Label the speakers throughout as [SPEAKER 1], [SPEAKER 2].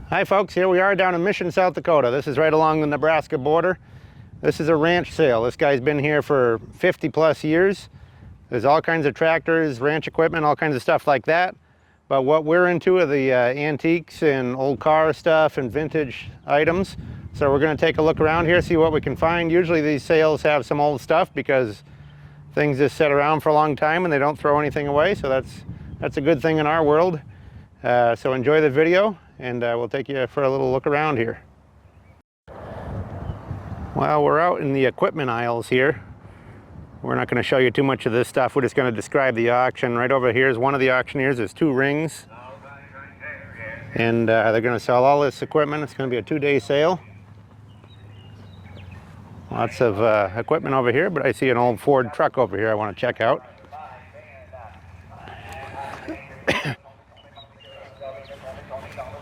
[SPEAKER 1] Hi folks, here we are down in Mission, South Dakota. This is right along the Nebraska border. This is a ranch sale. This guy's been here for 50 plus years. There's all kinds of tractors, ranch equipment, all kinds of stuff like that. But what we're into are the antiques and old car stuff and vintage items. So we're going to take a look around here, see what we can find. Usually these sales have some old stuff because things just sit around for a long time and they don't throw anything away. So that's a good thing in our world. So enjoy the video, and we'll take you for a little look around here. Well, we're out in the equipment aisles here. We're not going to show you too much of this stuff. We're just going to describe the auction. Right over here is one of the auctioneers. There's two rings. And they're going to sell all this equipment. It's going to be a 2-day sale. Lots of equipment over here, but I see an old Ford truck over here I want to check out.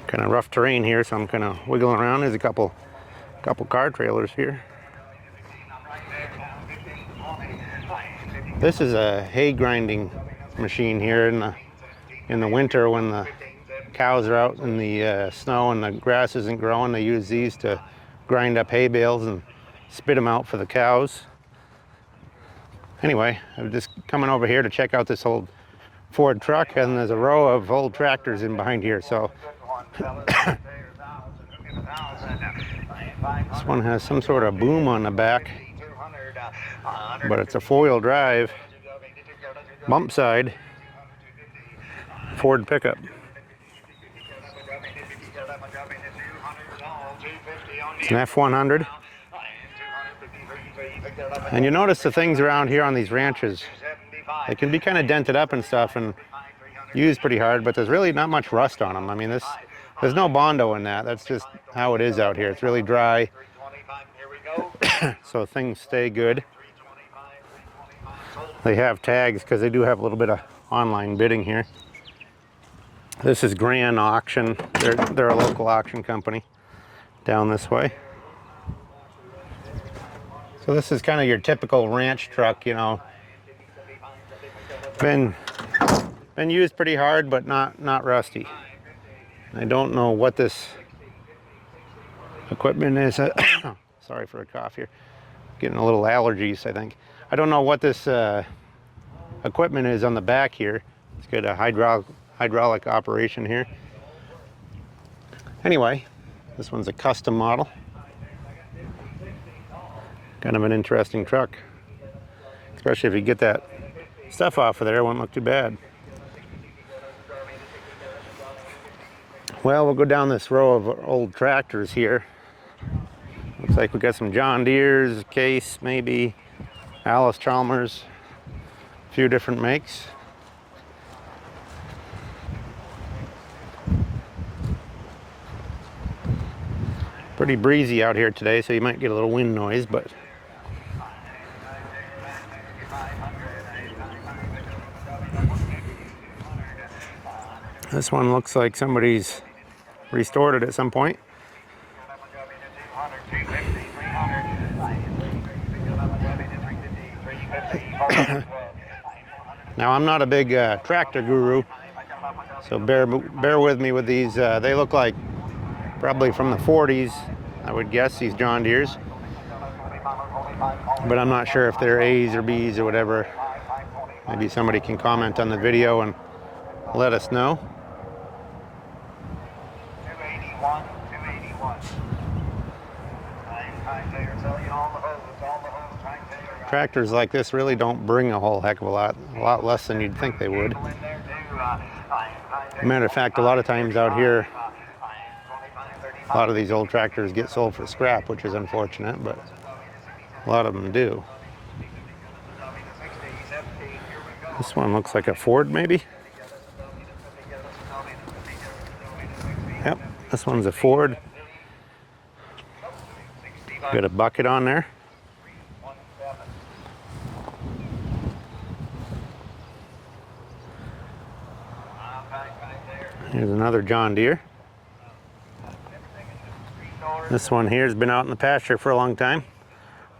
[SPEAKER 1] Kind of rough terrain here, so I'm kind of wiggling around. There's a couple car trailers here. This is a hay grinding machine here in the winter when the cows are out in the snow and the grass isn't growing. They use these to grind up hay bales and spit them out for the cows. Anyway, I'm just coming over here to check out this old Ford truck, and there's a row of old tractors in behind here. So this one has some sort of boom on the back, but it's a 4-wheel drive, bump side, Ford pickup. It's an F100. And you notice the things around here on these ranches, they can be kind of dented up and stuff and used pretty hard, but there's really not much rust on them. I mean, there's no Bondo in that. That's just how it is out here. It's really dry, so things stay good. They have tags because they do have a little bit of online bidding here. This is Grand Auction. They're a local auction company down this way. So this is kind of your typical ranch truck, you know. Been used pretty hard, but not rusty. I don't know what this equipment is. Sorry for a cough here. Getting a little allergies, I think. I don't know what this equipment is on the back here. It's got a hydraulic operation here. Anyway, this one's a custom model. Kind of an interesting truck. Especially if you get that stuff off of there, it won't look too bad. Well, we'll go down this row of old tractors here. Looks like we got some John Deere's, Case, maybe, Alice Chalmers, a few different makes. Pretty breezy out here today, so you might get a little wind noise, but this one looks like somebody's restored it at some point. Now, I'm not a big tractor guru, so bear with me with these. They look like probably from the 40s, I would guess, these John Deere's. But I'm not sure if they're A's or B's or whatever. Maybe somebody can comment on the video and let us know. Tractors like this really don't bring a whole heck of a lot less than you'd think they would. Matter of fact, a lot of times out here, a lot of these old tractors get sold for scrap, which is unfortunate, but a lot of them do. This one looks like a Ford, maybe? Yep, this one's a Ford. Got a bucket on there. Here's another John Deere. This one here has been out in the pasture for a long time.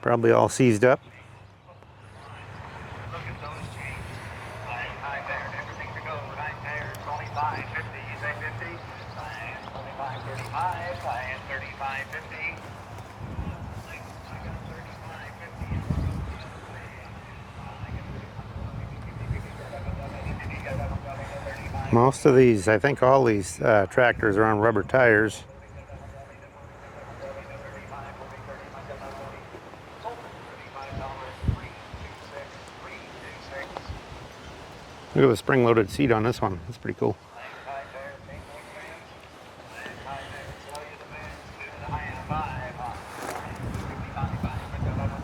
[SPEAKER 1] Probably all seized up. Most of these, I think all these tractors are on rubber tires. Look at the spring-loaded seat on this one. That's pretty cool.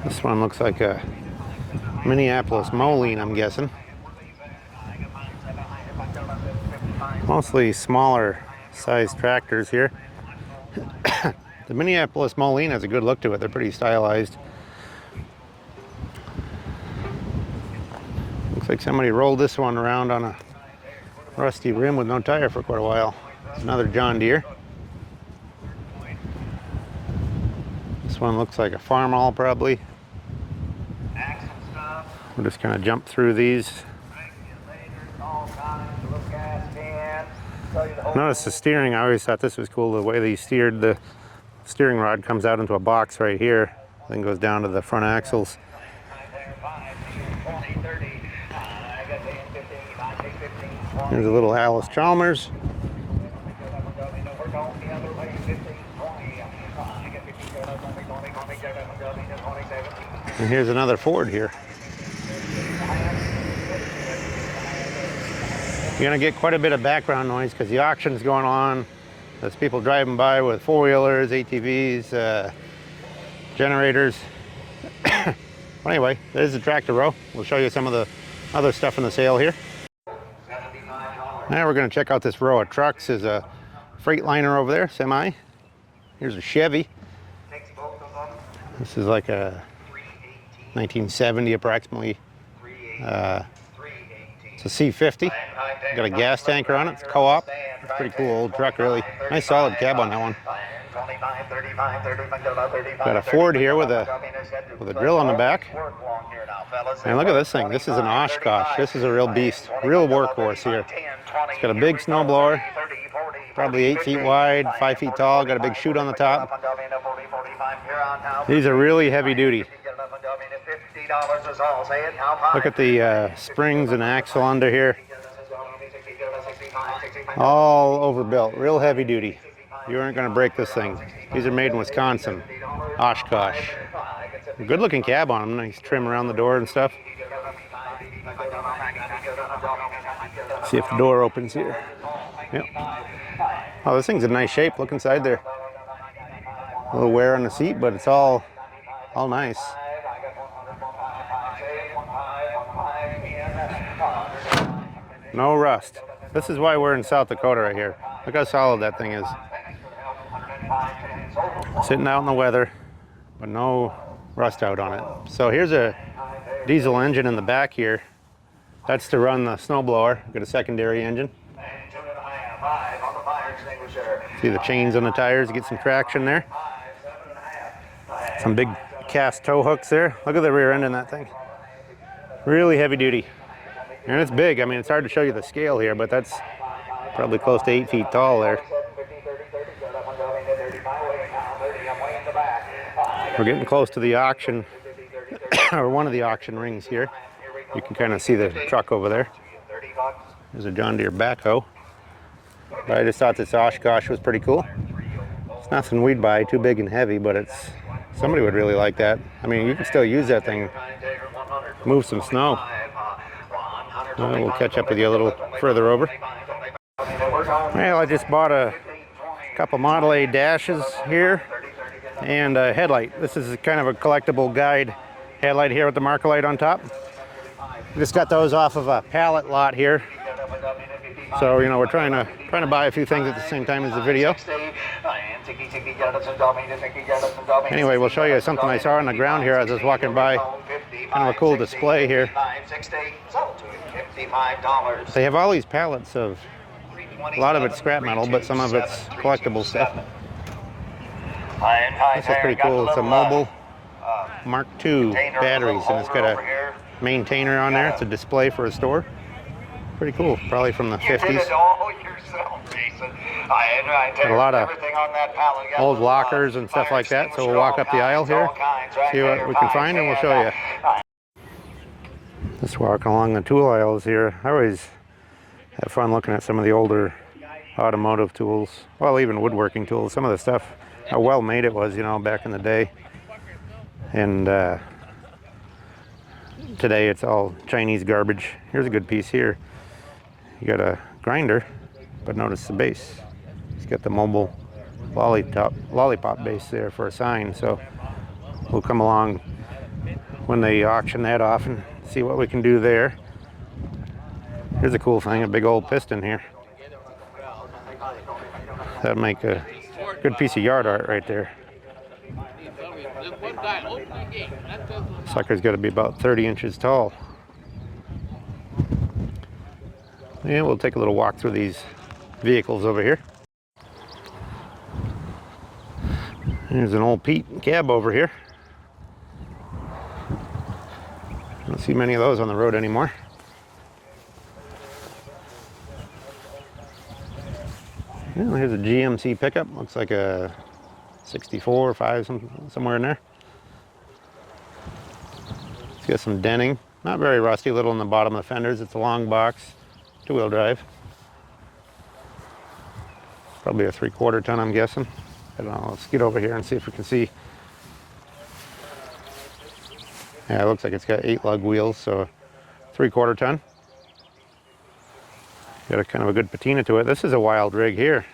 [SPEAKER 1] This one looks like a Minneapolis Moline, I'm guessing. Mostly smaller sized tractors here. The Minneapolis Moline has a good look to it. They're pretty stylized. Looks like somebody rolled this one around on a rusty rim with no tire for quite a while. It's another John Deere. This one looks like a Farmall probably. We'll just kind of jump through these. Notice the steering. I always thought this was cool, the way they steered. The steering rod comes out into a box right here, then goes down to the front axles. Here's a little Alice Chalmers. And here's another Ford here. You're going to get quite a bit of background noise because the auction's going on. There's people driving by with four-wheelers, ATVs, generators. Well, anyway, there's the tractor row. We'll show you some of the other stuff in the sale here. Now we're going to check out this row of trucks. There's a Freightliner over there, semi. Here's a Chevy. This is like a 1970 approximately. It's a C50. Got a gas tanker on it. It's co-op. It's a pretty cool old truck, really. Nice solid cab on that one. Got a Ford here with a drill on the back. And look at this thing. This is an Oshkosh. This is a real beast. Real workhorse here. It's got a big snowblower. Probably 8 feet wide, 5 feet tall. Got a big chute on the top. These are really heavy duty. Look at the springs and axle under here. All overbuilt, real heavy duty. You aren't going to break this thing. These are made in Wisconsin, Oshkosh. Good looking cab on them, nice trim around the door and stuff. See if the door opens here. Yep. Oh, this thing's in nice shape. Look inside there. A little wear on the seat, but it's all nice. No rust. This is why we're in South Dakota right here. Look how solid that thing is. Sitting out in the weather, but no rust out on it. So here's a diesel engine in the back here. That's to run the snowblower. Got a secondary engine. See the chains on the tires, get some traction there. Some big cast tow hooks there. Look at the rear end in that thing. Really heavy duty. And it's big. I mean, it's hard to show you the scale here, but that's probably close to 8 feet tall there. We're getting close to the auction, or one of the auction rings here. You can kind of see the truck over there. There's a John Deere backhoe. But I just thought this Oshkosh was pretty cool. It's nothing we'd buy, too big and heavy, but it's somebody would really like that. I mean, you can still use that thing, move some snow. We'll catch up with you a little further over. Well, I just bought a couple Model A dashes here and a headlight. This is kind of a collectible guide headlight here with the marker light on top. Just got those off of a pallet lot here. So, you know, we're trying to buy a few things at the same time as the video. Anyway, we'll show you something I saw on the ground here as I was walking by. Kind of a cool display here. They have all these pallets of, a lot of it's scrap metal, but some of it's collectible stuff. This is pretty cool. It's a mobile Mark II batteries, and it's got a maintainer on there. It's a display for a store. Pretty cool, probably from the 50s.
[SPEAKER 2] You did it all yourself, Jason. I
[SPEAKER 1] Got a lot of
[SPEAKER 2] everything on that pallet.
[SPEAKER 1] old lockers and stuff like that, so we'll walk up the aisle here, see what we can find, and we'll show you. Just walking along the tool aisles here. I always have fun looking at some of the older automotive tools, well, even woodworking tools. Some of the stuff, how well made it was, you know, back in the day. And today it's all Chinese garbage. Here's a good piece here. You got a grinder, but notice the base. It's got the mobile lollipop base there for a sign. So we'll come along when they auction that off and see what we can do there. Here's a cool thing, a big old piston here. That'd make a good piece of yard art right there. Sucker's got to be about 30 inches tall. Yeah, we'll take a little walk through these vehicles over here. There's an old Pete cab over here. Don't see many of those on the road anymore. Well, here's a GMC pickup. Looks like a 64 or 5, somewhere in there. It's got some denting. Not very rusty, little in the bottom of the fenders. It's a long box, 2-wheel drive. Probably a 3/4 ton, I'm guessing. I don't know. Let's get over here and see if we can see. Yeah, it looks like it's got 8 lug wheels, so 3/4 ton. Got a kind of a good patina to it. This is a wild rig here.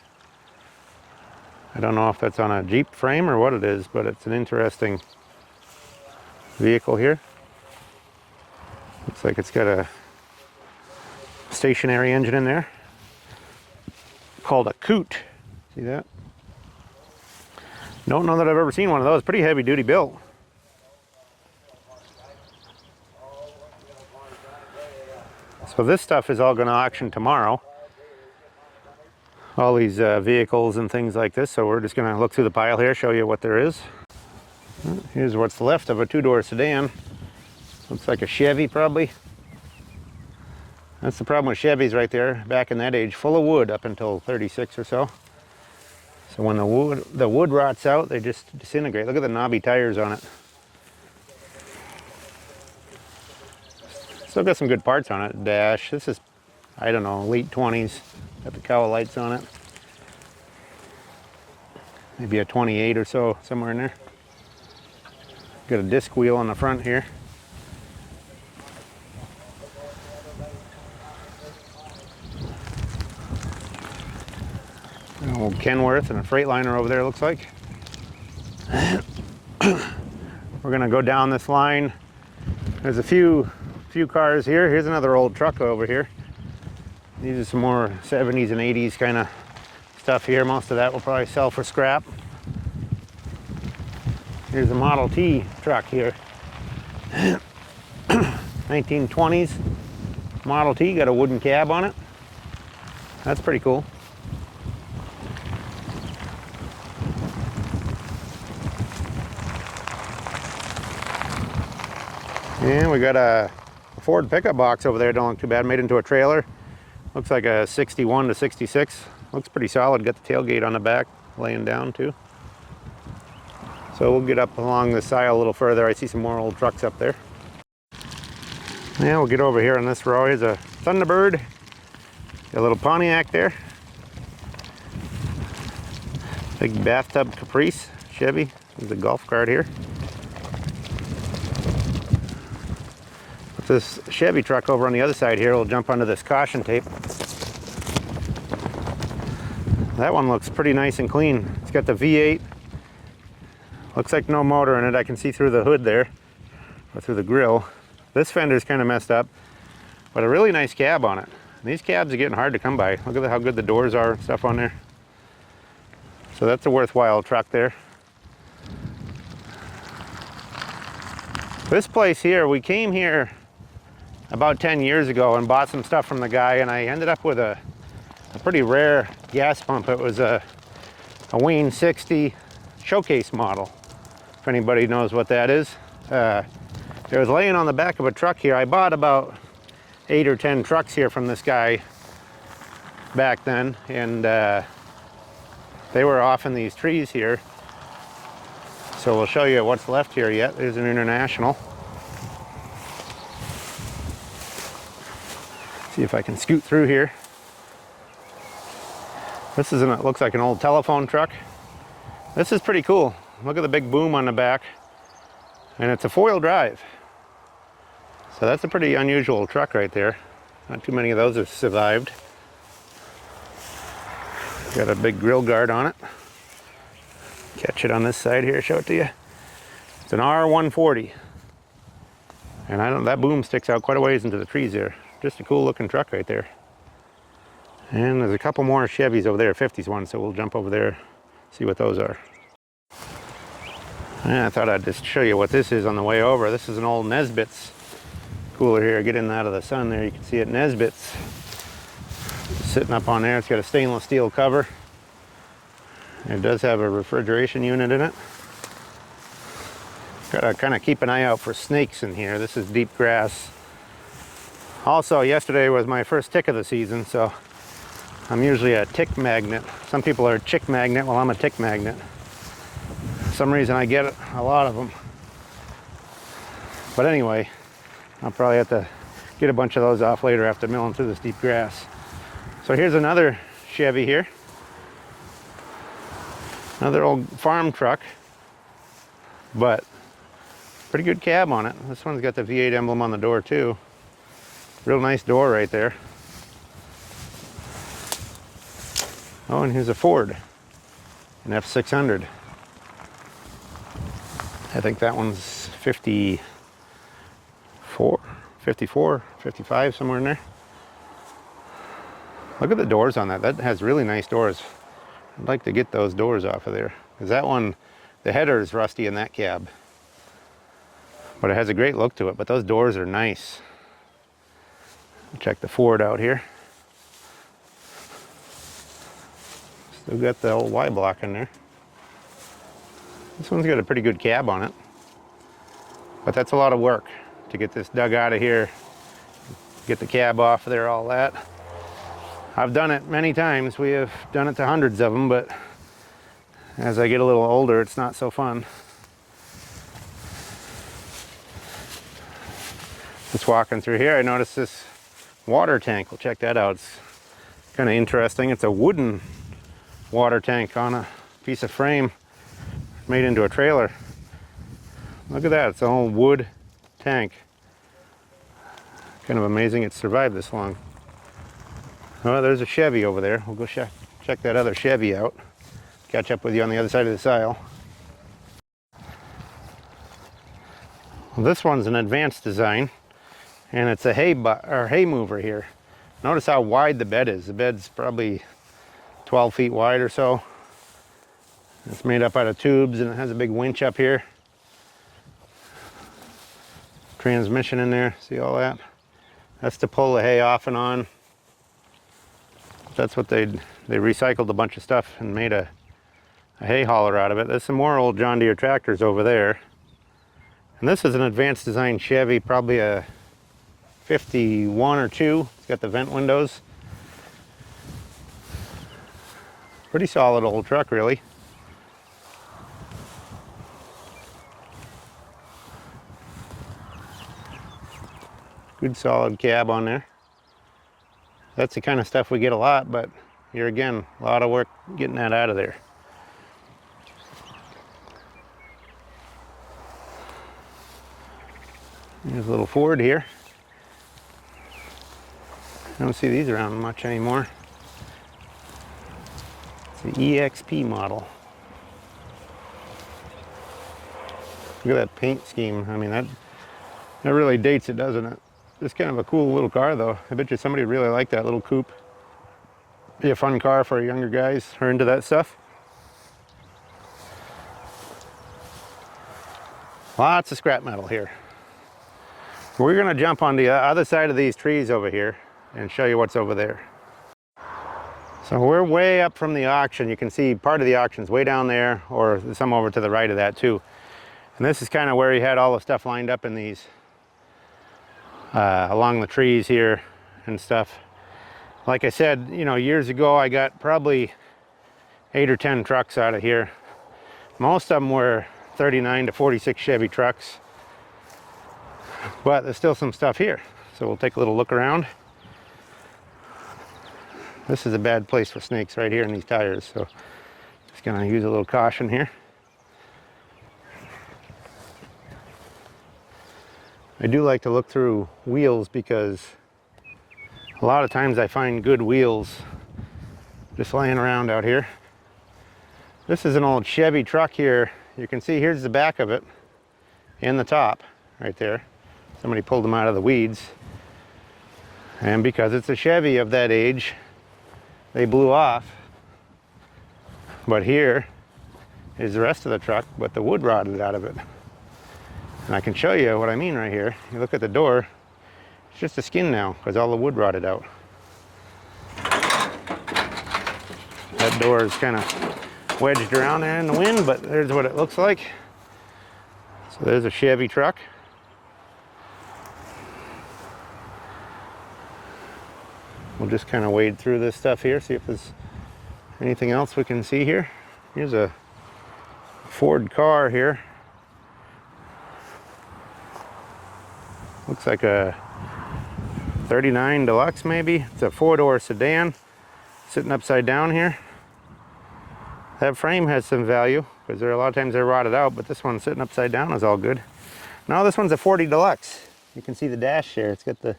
[SPEAKER 1] I don't know if that's on a Jeep frame or what it is, but it's an interesting vehicle here. Looks like it's got a stationary engine in there called a coot. See that? Don't know that I've ever seen one of those. Pretty heavy duty built. So this stuff is all going to auction tomorrow. All these vehicles and things like this. So we're just going to look through the pile here, show you what there is. Here's what's left of a 2-door sedan. Looks like a Chevy probably. That's the problem with Chevys right there. Back in that age, full of wood up until 36 or so. So when the wood rots out, they just disintegrate. Look at the knobby tires on it. Still got some good parts on it. Dash. This is, I don't know, late 20s. Got the cowl lights on it. Maybe a 28 or so, somewhere in there. Got a disc wheel on the front here. An old Kenworth and a Freightliner over there, looks like. We're gonna go down this line. There's a few cars here. Here's another old truck over here. These are some more 70s and 80s kind of stuff here. Most of that will probably sell for scrap. Here's a Model T truck here. 1920s Model T, got a wooden cab on it. That's pretty cool. And we got a Ford pickup box over there. Don't look too bad. Made into a trailer. Looks like a 61 to 66. Looks pretty solid. Got the tailgate on the back laying down too. So we'll get up along this aisle a little further. I see some more old trucks up there. Yeah, we'll get over here on this row. Here's a Thunderbird. Got a little Pontiac there. Big bathtub Caprice Chevy. There's a golf cart here. This Chevy truck over on the other side here will jump onto this caution tape. That one looks pretty nice and clean. It's got the V8. Looks like no motor in it. I can see through the hood there, or through the grill. This fender's kind of messed up, but a really nice cab on it. These cabs are getting hard to come by. Look at how good the doors are and stuff on there. So that's a worthwhile truck there. This place here, we came here about 10 years ago and bought some stuff from the guy, and I ended up with a pretty rare gas pump. It was a Wayne 60 showcase model, if anybody knows what that is. It was laying on the back of a truck here. I bought about 8 or 10 trucks here from this guy back then, and they were off in these trees here. So we'll show you what's left here yet. There's an International. See if I can scoot through here. This is it looks like an old telephone truck. This is pretty cool. Look at the big boom on the back. And it's a 4-wheel drive. So that's a pretty unusual truck right there. Not too many of those have survived. Got a big grill guard on it. Catch it on this side here, show it to you. It's an R140. And that boom sticks out quite a ways into the trees there. Just a cool looking truck right there. And there's a couple more Chevys over there, 50s ones, so we'll jump over there, see what those are. And I thought I'd just show you what this is on the way over. This is an old Nesbitt's cooler here, getting out of the sun there. You can see it, Nesbitt's. Sitting up on there, it's got a stainless steel cover. It does have a refrigeration unit in it. Gotta kind of keep an eye out for snakes in here. This is deep grass. Also, yesterday was my first tick of the season, so I'm usually a tick magnet. Some people are a chick magnet, well, I'm a tick magnet. For some reason I get a lot of them. But anyway, I'll probably have to get a bunch of those off later after milling through this deep grass. So here's another Chevy here. Another old farm truck, but pretty good cab on it. This one's got the V8 emblem on the door too. Real nice door right there. Oh, and here's a Ford, an F600. I think that one's 54, 55, somewhere in there. Look at the doors on that. That has really nice doors. I'd like to get those doors off of there, because that one, the header is rusty in that cab. But it has a great look to it, but those doors are nice. Check the Ford out here. Still got the old Y block in there. This one's got a pretty good cab on it. But that's a lot of work to get this dug out of here, get the cab off of there, all that. I've done it many times. We have done it to hundreds of them, but as I get a little older, it's not so fun. Just walking through here, I noticed this water tank. We'll check that out. It's kind of interesting. It's a wooden water tank on a piece of frame made into a trailer. Look at that. It's an old wood tank. Kind of amazing it's survived this long. Oh, there's a Chevy over there. We'll go check that other Chevy out. Catch up with you on the other side of this aisle. Well, this one's an advanced design, and it's a hay mover here. Notice how wide the bed is. The bed's probably 12 feet wide or so. It's made up out of tubes, and it has a big winch up here. Transmission in there. See all that? That's to pull the hay off and on. That's what they recycled a bunch of stuff and made a hay hauler out of it. There's some more old John Deere tractors over there. And this is an advanced design Chevy, probably a 51 or 2. It's got the vent windows. Pretty solid old truck, really. Good solid cab on there. That's the kind of stuff we get a lot, but here again, a lot of work getting that out of there. There's a little Ford here. I don't see these around much anymore. It's the EXP model. Look at that paint scheme. I mean, that really dates it, doesn't it? It's kind of a cool little car, though. I bet you somebody would really like that little coupe. Be a fun car for younger guys who are into that stuff. Lots of scrap metal here. We're going to jump on the other side of these trees over here and show you what's over there. So we're way up from the auction. You can see part of the auction's way down there, or some over to the right of that too. And this is kind of where he had all the stuff lined up in these along the trees here and stuff. Like I said, you know, years ago I got probably 8 or 10 trucks out of here. Most of them were 39 to 46 Chevy trucks, but there's still some stuff here. So we'll take a little look around. This is a bad place for snakes right here in these tires, so just gonna use a little caution here. I do like to look through wheels because a lot of times I find good wheels just laying around out here. This is an old Chevy truck here. You can see here's the back of it and the top right there. Somebody pulled them out of the weeds. And because it's a Chevy of that age, they blew off. But here is the rest of the truck, but the wood rotted out of it. And I can show you what I mean right here. You look at the door, it's just the skin now because all the wood rotted out. That door is kind of wedged around there in the wind, but there's what it looks like. So there's a Chevy truck. We'll just kind of wade through this stuff here, see if there's anything else we can see here. Here's a Ford car here. Looks like a 39 Deluxe maybe. It's a 4-door sedan sitting upside down here. That frame has some value because there are a lot of times they're rotted out, but this one sitting upside down is all good. Now this one's a 40 Deluxe. You can see the dash there. It's got the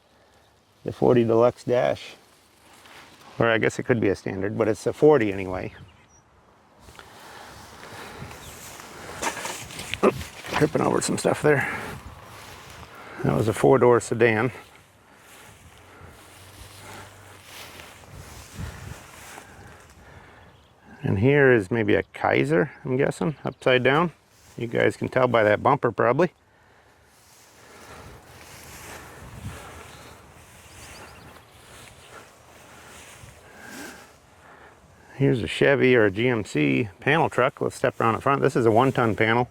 [SPEAKER 1] 40 Deluxe dash. Or I guess it could be a standard, but it's a 40 anyway. Tripping over some stuff there. That was a 4-door sedan. And here is maybe a Kaiser, I'm guessing, upside down. You guys can tell by that bumper probably. Here's a Chevy or a GMC panel truck. Let's step around the front. This is a 1-ton panel.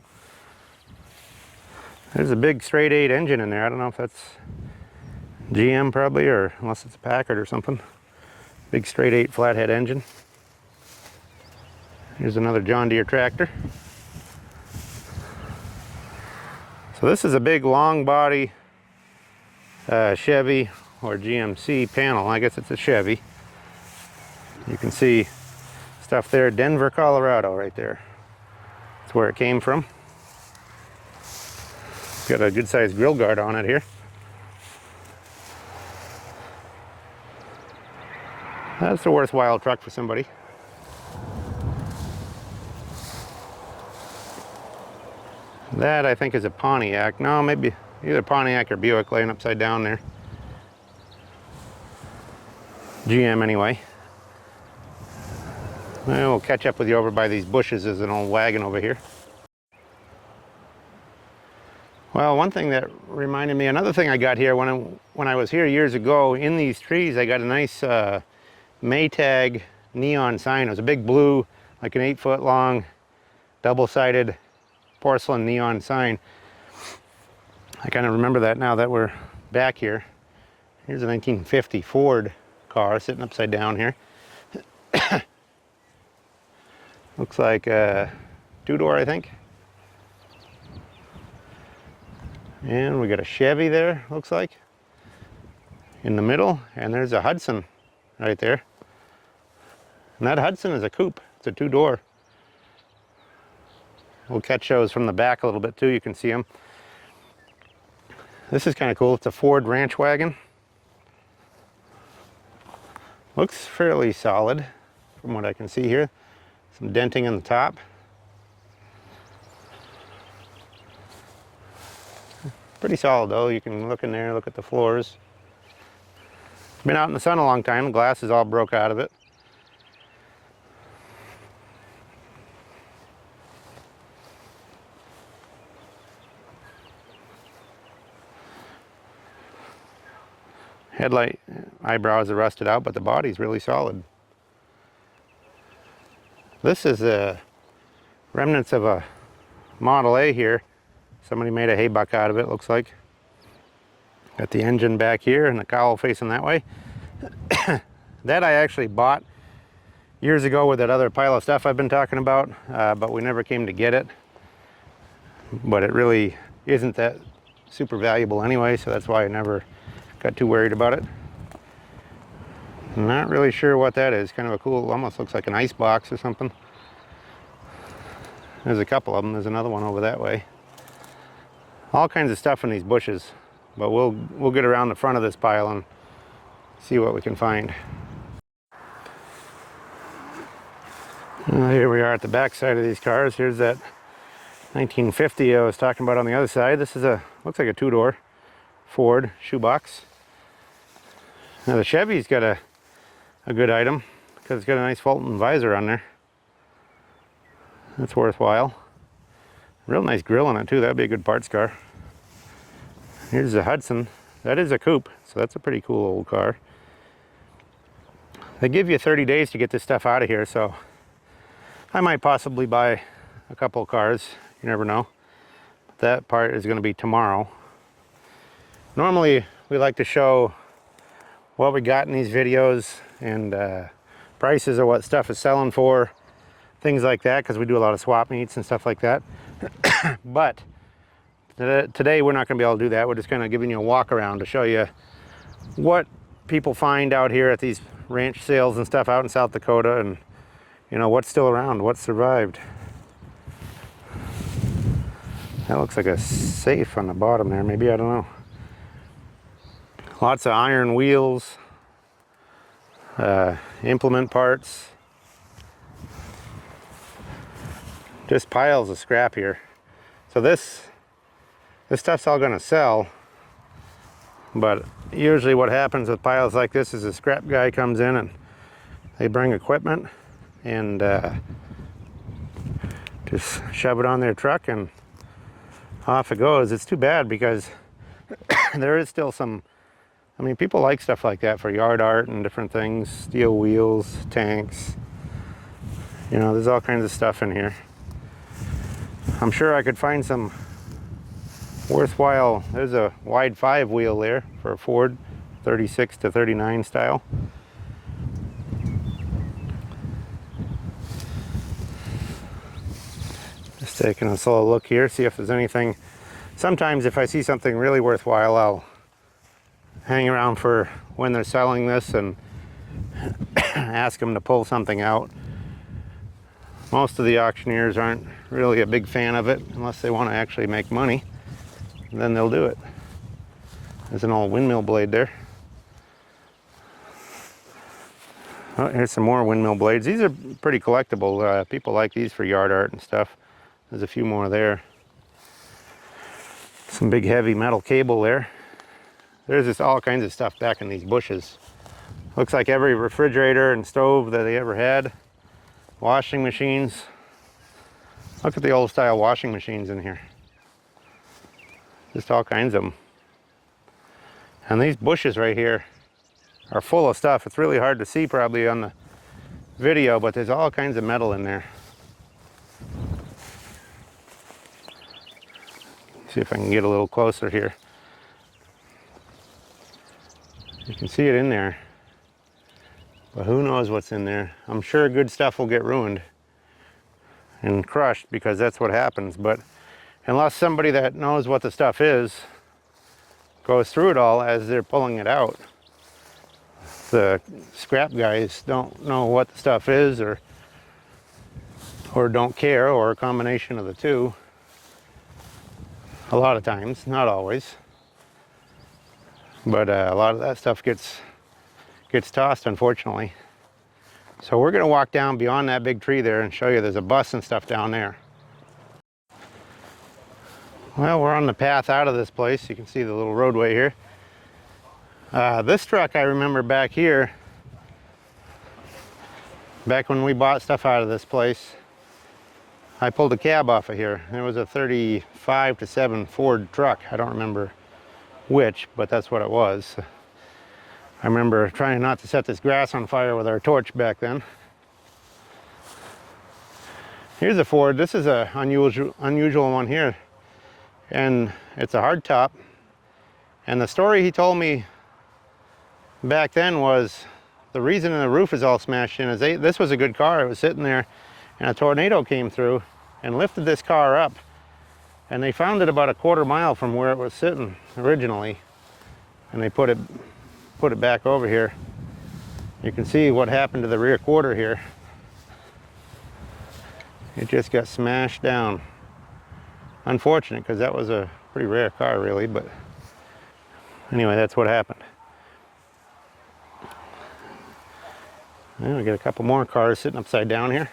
[SPEAKER 1] There's a big straight 8 engine in there. I don't know if that's GM probably, or unless it's a Packard or something. Big straight 8 flathead engine. Here's another John Deere tractor. So this is a big long body Chevy or GMC panel. I guess it's a Chevy. You can see stuff there, Denver, Colorado right there. That's where it came from. Got a good sized grill guard on it here. That's a worthwhile truck for somebody. That I think is a Pontiac. No, maybe either Pontiac or Buick laying upside down there. GM anyway. Well, we'll catch up with you over by these bushes. There's an old wagon over here. Well, one thing that reminded me, another thing I got here when I was here years ago, in these trees, I got a nice Maytag neon sign. It was a big blue, like an 8-foot long, double-sided porcelain neon sign. I kind of remember that now that we're back here. Here's a 1950 Ford car sitting upside down here. Looks like a 2-door, I think. And we got a Chevy there, looks like, in the middle, and there's a Hudson right there. And that Hudson is a coupe. It's a 2-door. We'll catch those from the back a little bit too. You can see them. This is kind of cool. It's a Ford ranch wagon. Looks fairly solid from what I can see here. Some denting in the top. Pretty solid though. You can look in there, look at the floors. Been out in the sun a long time. The glass is all broke out of it. Headlight eyebrows are rusted out, but the body's really solid. This is the remnants of a Model A here. Somebody made a hay buck out of it, looks like. Got the engine back here and the cowl facing that way. That I actually bought years ago with that other pile of stuff I've been talking about, but we never came to get it. But it really isn't that super valuable anyway, so that's why I never got too worried about it. Not really sure what that is. Kind of a cool, almost looks like an ice box or something. There's a couple of them. There's another one over that way. All kinds of stuff in these bushes, but we'll get around the front of this pile and see what we can find. Here we are at the back side of these cars. Here's that 1950 I was talking about on the other side. This is looks like a two-door Ford shoebox. Now the Chevy's got a good item because it's got a nice Fulton visor on there. That's worthwhile. Real nice grill on it too. That'd be a good parts car. Here's the Hudson. That is a coupe, so that's a pretty cool old car. They give you 30 days to get this stuff out of here, so I might possibly buy a couple of cars. You never know. That part is going to be tomorrow. Normally we like to show what we got in these videos and prices of what stuff is selling for, things like that, because we do a lot of swap meets and stuff like that. But today we're not going to be able to do that. We're just kind of giving you a walk around to show you what people find out here at these ranch sales and stuff out in South Dakota, and you know what's still around, what's survived. That looks like a safe on the bottom there, maybe, I don't know. Lots of iron wheels, implement parts, just piles of scrap here. So this stuff's all going to sell, but usually what happens with piles like this is a scrap guy comes in and they bring equipment and just shove it on their truck and off it goes. It's too bad because there is still some, I mean, people like stuff like that for yard art and different things, steel wheels, tanks, you know, there's all kinds of stuff in here. I'm sure I could find some worthwhile. There's a wide 5 wheel there for a Ford 36 to 39 style. Just taking a slow look here, see if there's anything. Sometimes if I see something really worthwhile, I'll hang around for when they're selling this and ask them to pull something out. Most of the auctioneers aren't really a big fan of it unless they want to actually make money. Then they'll do it. There's an old windmill blade there. Oh, here's some more windmill blades. These are pretty collectible. People like these for yard art and stuff. There's a few more there. Some big heavy metal cable there. There's just all kinds of stuff back in these bushes. Looks like every refrigerator and stove that they ever had. Washing machines. Look at the old style washing machines in here. Just all kinds of them. And these bushes right here are full of stuff. It's really hard to see probably on the video, but there's all kinds of metal in there. See if I can get a little closer here. You can see it in there, but who knows what's in there. I'm sure good stuff will get ruined and crushed because that's what happens, but unless somebody that knows what the stuff is goes through it all as they're pulling it out, the scrap guys don't know what the stuff is or don't care, or a combination of the two. A lot of times, not always, but a lot of that stuff gets tossed, unfortunately. So we're going to walk down beyond that big tree there and show you there's a bus and stuff down there. Well, we're on the path out of this place. You can see the little roadway here. This truck I remember back here, back when we bought stuff out of this place, I pulled a cab off of here. It was a 35 to 7 Ford truck. I don't remember which, but that's what it was. I remember trying not to set this grass on fire with our torch back then. Here's a Ford. This is a unusual one here. And it's a hard top. And the story he told me back then was the reason the roof is all smashed in is this was a good car. It was sitting there and a tornado came through and lifted this car up. And they found it about a quarter mile from where it was sitting originally. And they put it back over here. You can see what happened to the rear quarter here. It just got smashed down. Unfortunate, because that was a pretty rare car really, but anyway, that's what happened. And we got a couple more cars sitting upside down here.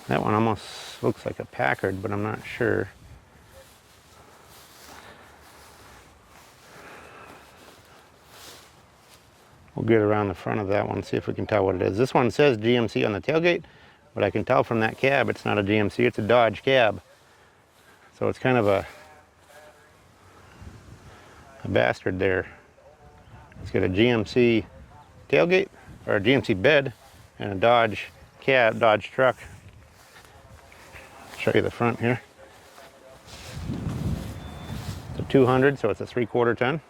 [SPEAKER 1] That one almost looks like a Packard, but I'm not sure. We'll get around the front of that one, see if we can tell what it is. This one says GMC on the tailgate, but I can tell from that cab it's not a GMC, it's a Dodge cab. So it's kind of a bastard there. It's got a GMC tailgate, or a GMC bed, and a Dodge cab, Dodge truck. Show you the front here. It's a 200, so it's a 3/4 ton.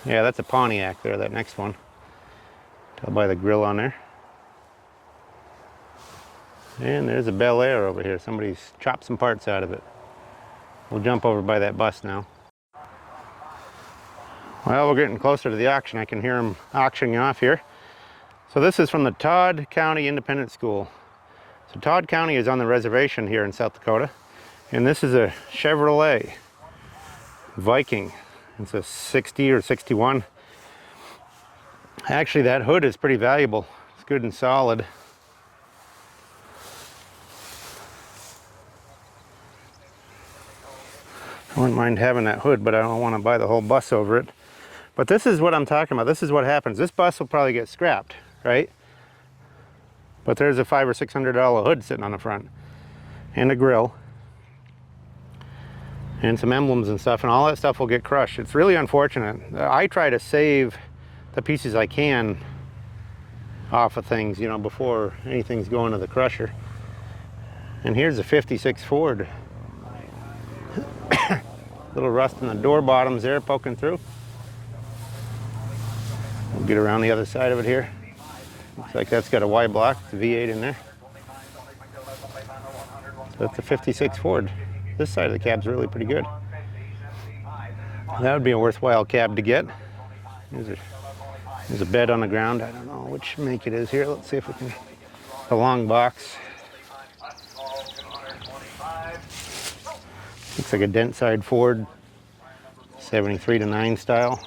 [SPEAKER 1] Yeah, that's a Pontiac there, that next one. Tell by the grill on there. And there's a Bel Air over here. Somebody's chopped some parts out of it. We'll jump over by that bus now. Well, we're getting closer to the auction. I can hear them auctioning off here. So this is from the Todd County Independent School. So Todd County is on the reservation here in South Dakota. And this is a Chevrolet Viking. It's a 60 or 61. Actually, that hood is pretty valuable. It's good and solid. I wouldn't mind having that hood, but I don't want to buy the whole bus over it. But this is what I'm talking about. This is what happens. This bus will probably get scrapped, right? But there's a $500 or $600 hood sitting on the front, and a grill, and some emblems and stuff, and all that stuff will get crushed. It's really unfortunate. I try to save the pieces I can off of things, you know, before anything's going to the crusher. And here's a 56 Ford. Little rust in the door bottoms there poking through. We'll get around the other side of it here. Looks like that's got a Y block, it's a V8 in there. So that's a 56 Ford. This side of the cab's really pretty good. That would be a worthwhile cab to get. There's a bed on the ground. I don't know which make it is here. Let's see if we can. A long box. Looks like a dent side Ford, 73 to 9 style.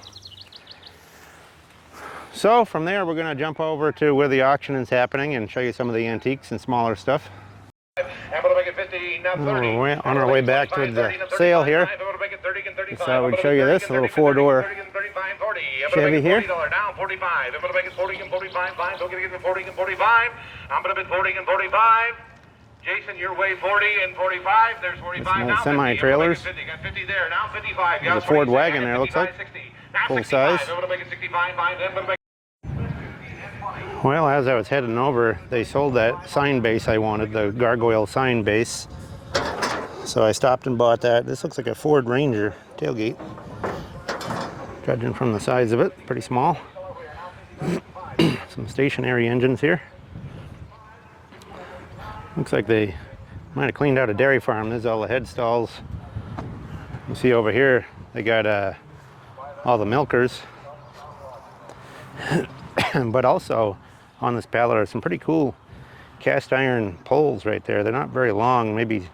[SPEAKER 1] So from there, we're going to jump over to where the auction is happening and show you some of the antiques and smaller stuff. We're on our way back to the sale here. So I would show you this, a little 4-door Chevy here.
[SPEAKER 2] Down 45. I'm going to make it 40 and 45. Fine. Don't get it 40 and 45. I'm going to bid 40 and 45. Jason, your way 40 and 45. There's 45 now.
[SPEAKER 1] Semi-trailers.
[SPEAKER 2] 50. Got 50 there. Now 55.
[SPEAKER 1] There's a Ford wagon there, looks like. Full size.
[SPEAKER 2] I'm going to make it 65. Fine. I'm going to make
[SPEAKER 1] Well, as I was heading over, they sold that sign base I wanted, the gargoyle sign base. So I stopped and bought that. This looks like a Ford Ranger tailgate. Judging from the size of it, pretty small. Some stationary engines here. Looks like they might have cleaned out a dairy farm. There's all the head stalls. You see over here, they got all the milkers. But also on this pallet are some pretty cool cast iron poles right there. They're not very long, maybe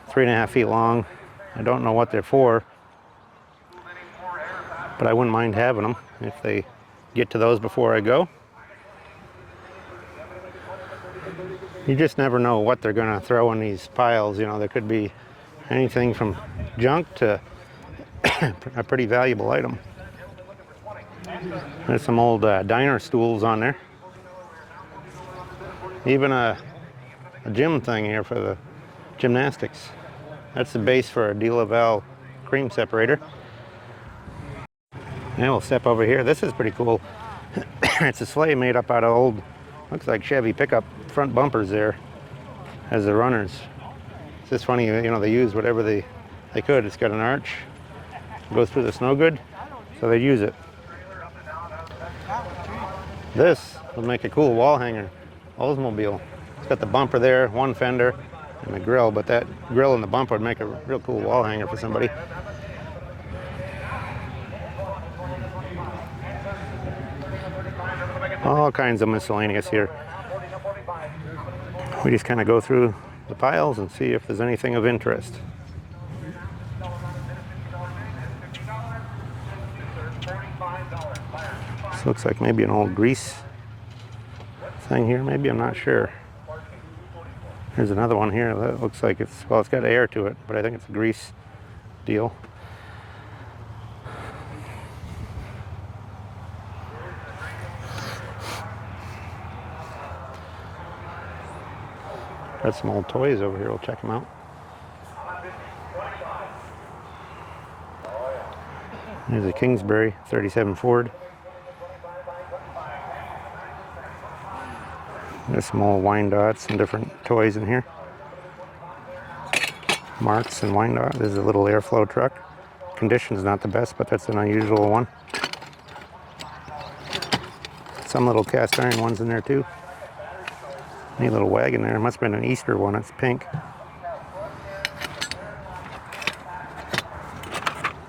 [SPEAKER 1] 3.5 feet long. I don't know what they're for, but I wouldn't mind having them if they get to those before I go. You just never know what they're going to throw in these piles. You know, there could be anything from junk to a pretty valuable item. There's some old diner stools on there. Even a gym thing here for the gymnastics. That's the base for a De La Val cream separator. And we'll step over here. This is pretty cool. It's a sleigh made up out of old Looks like Chevy pickup front bumpers there as the runners. It's just funny, you know, they use whatever they could. It's got an arch, goes through the snow good, so they use it. This would make a cool wall hanger, Oldsmobile. It's got the bumper there, one fender, and the grill, but that grill and the bumper would make a real cool wall hanger for somebody. All kinds of miscellaneous here. We just kind of go through the piles and see if there's anything of interest. This looks like maybe an old grease thing here, maybe, I'm not sure. There's another one here that looks like it's, well, it's got air to it, but I think it's a grease deal. Got some old toys over here, we'll check them out. There's a Kingsbury 37 Ford. There's some old Wyandottes and different toys in here. Marks and Wyandotte. This is a little airflow truck. Condition's not the best, but that's an unusual one. Some little cast iron ones in there too. Neat little wagon there. It must have been an Easter one. It's pink.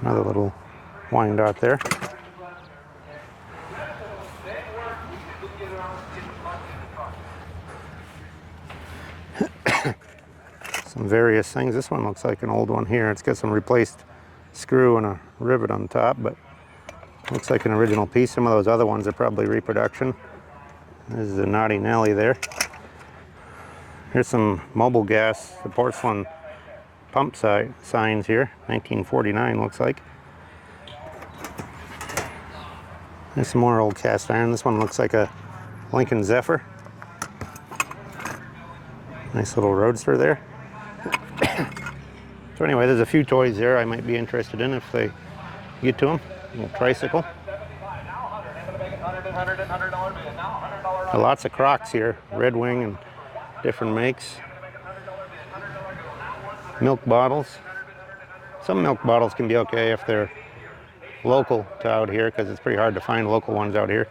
[SPEAKER 1] Another little Wyandotte there. Some various things. This one looks like an old one here. It's got some replaced screw and a rivet on top, but looks like an original piece. Some of those other ones are probably reproduction. This is a Naughty Nelly there. Here's some Mobile Gas, the porcelain pump signs here. 1949 looks like. There's some more old cast iron. This one looks like a Lincoln Zephyr. Nice little roadster there. So anyway, there's a few toys there I might be interested in if they get to them. A little tricycle. Lots of Crocs here, Red Wing and different makes. Milk bottles. Some milk bottles can be okay if they're local to out here, because it's pretty hard to find local ones out here.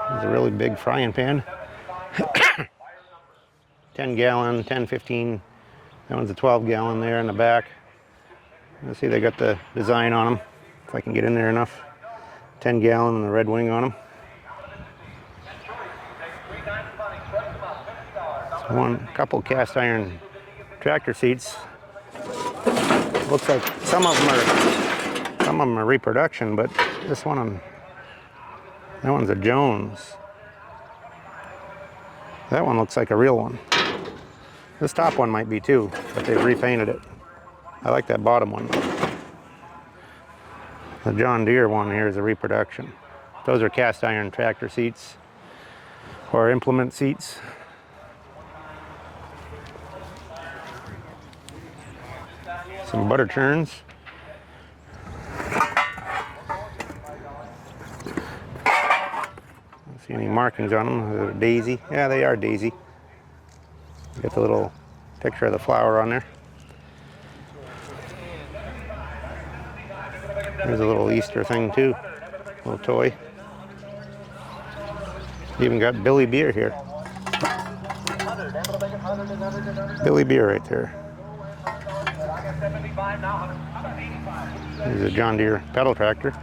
[SPEAKER 1] There's a really big frying pan. 10 gallon, 10, 15. That one's a 12 gallon there in the back. Let's see, they got the design on them, if I can get in there enough. 10 gallon and the Red Wing on them. So couple cast iron tractor seats. Looks like some of them are reproduction, but this one, that one's a Jones. That one looks like a real one. This top one might be too, but they've repainted it. I like that bottom one. The John Deere one here is a reproduction. Those are cast iron tractor seats or implement seats. Some butter churns. Don't see any markings on them. They're daisy. Yeah, they are daisy. Got the little picture of the flower on there. There's a little Easter thing too, a little toy. Even got Billy Beer here. Billy Beer right there. There's a John Deere pedal tractor.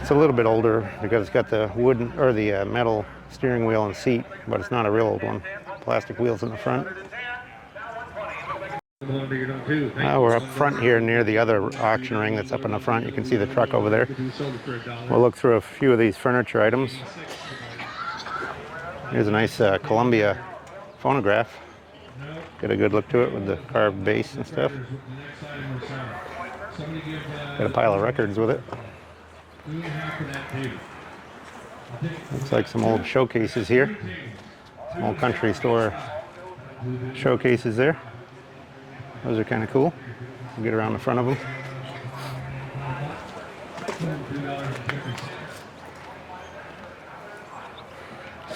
[SPEAKER 1] It's a little bit older because it's got the wood or the metal steering wheel and seat, but it's not a real old one. Plastic wheels in the front. We're up front here near the other auction ring that's up in the front. You can see the truck over there. We'll look through a few of these furniture items. Here's a nice Columbia phonograph. Get a good look to it with the carved bass and stuff. Got a pile of records with it. Looks like some old showcases here. Some old country store showcases there. Those are kind of cool. We'll get around the front of them.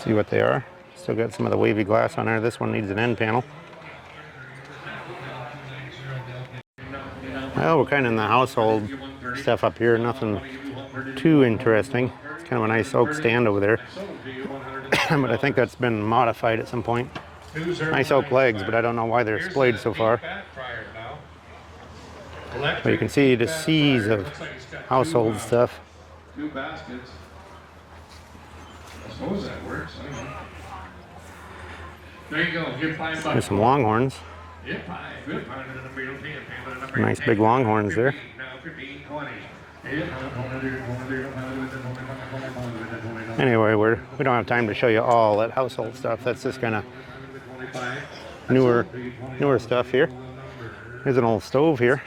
[SPEAKER 1] See what they are. Still got some of the wavy glass on there. This one needs an end panel. Well, we're kind of in the household stuff up here. Nothing too interesting. It's kind of a nice oak stand over there. But I think that's been modified at some point. Nice oak legs, but I don't know why they're splayed so far. But you can see the seas of household stuff.
[SPEAKER 3] Two baskets. I suppose that works. I don't know. There you go. Give $5.
[SPEAKER 1] There's some longhorns.
[SPEAKER 3] Yeah, $5. Good.
[SPEAKER 1] Nice big longhorns there. Anyway, we don't have time to show you all that household stuff. That's just kind of newer stuff here. There's an old stove here.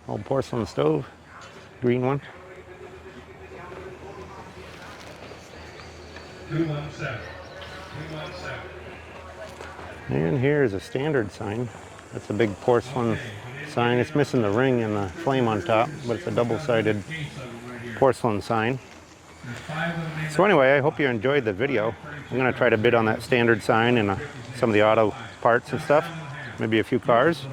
[SPEAKER 1] Old porcelain stove. Green one.
[SPEAKER 3] 217.
[SPEAKER 1] And here is a standard sign. That's a big porcelain sign. It's missing the ring and the flame on top, but it's a double-sided porcelain sign. So anyway, I hope you enjoyed the video. I'm going to try to bid on that standard sign and some of the auto parts and stuff. Maybe a few cars.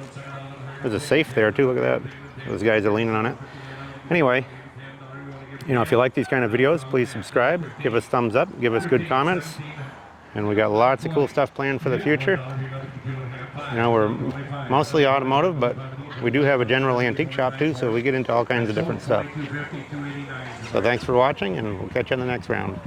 [SPEAKER 1] There's a safe there too, look at that. Those guys are leaning on it. Anyway, you know, if you like these kind of videos, please subscribe, give us thumbs up, give us good comments. And we got lots of cool stuff planned for the future. You know, we're mostly automotive, but we do have a general antique shop too, so we get into all kinds of different stuff. So thanks for watching, and we'll catch you on the next round.